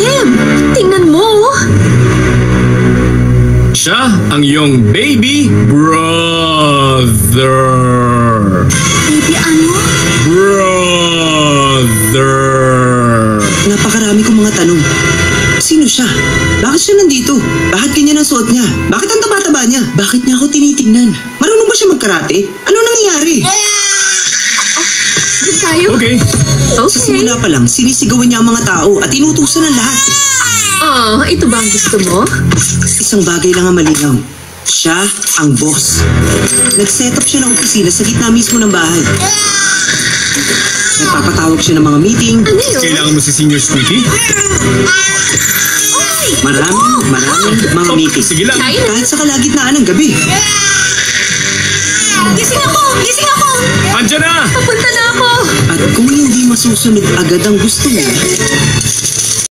Clem, tingnan mo. Siya ang iyong baby brother. Baby ano? Brother. Napakarami kong mga tanong. Sino siya? Bakit siya nandito? Bakit ganyan ang suot niya? Bakit ang taba-taba niya? Bakit niya ako tinitignan? Marunong ba siya magkarate? Ano nangyayari? Tayo? Okay. Sa simula pa lang, sinisigawan niya ang mga tao at inutusan ng lahat. Ito ba ang gusto mo? Isang bagay lang ang malinaw. Siya ang boss. Nag-set up siya ng opisina sa gitna mismo ng bahay. Nagpapatawag siya ng mga meeting. Ano yun? Kailangan mo si Senior Squeaky? Maraming mga meeting. Sige lang. Tayo na. Kahit sa kalagitnaan ng gabi. Gising ako! Gising ako! Andiyan na! Papunta na ako! At kung hindi masusunod agad ang gusto niya,